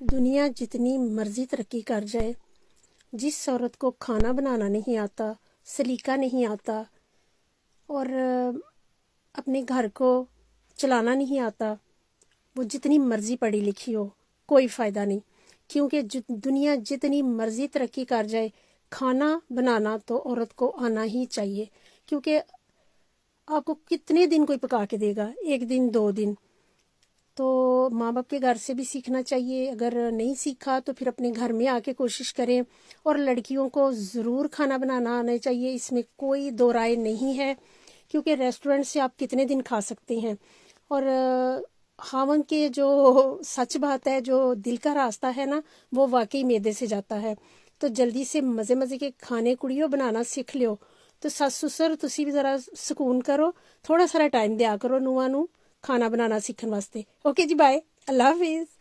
दुनिया जितनी मर्जी तरक्की कर जाए, जिस औरत को खाना बनाना नहीं आता, सलीका नहीं आता और अपने घर को चलाना नहीं आता, वो जितनी मर्जी पढ़ी लिखी हो, कोई फ़ायदा नहीं। क्योंकि दुनिया जितनी मर्जी तरक्की कर जाए, खाना बनाना तो औरत को आना ही चाहिए। क्योंकि आपको कितने दिन कोई पका के देगा, एक दिन 2 दिन। तो माँ बाप के घर से भी सीखना चाहिए। अगर नहीं सीखा तो फिर अपने घर में आके कोशिश करें। और लड़कियों को ज़रूर खाना बनाना आना चाहिए, इसमें कोई दो राय नहीं है। क्योंकि रेस्टोरेंट से आप कितने दिन खा सकते हैं। और खावन के जो सच बात है, जो दिल का रास्ता है ना, वो वाकई मैदे से जाता है। तो जल्दी से मज़े मज़े के खाने कुड़ियों बनाना सीख लियो। तो सस ससुर तुसी भी ज़रा सुकून करो, थोड़ा सारा टाइम दिया करो ਨੂੰਹਾਂ ਨੂੰ खाना बनाना सीखने वास्ते। ओके जी, बाय, अल्लाह हाफिज़।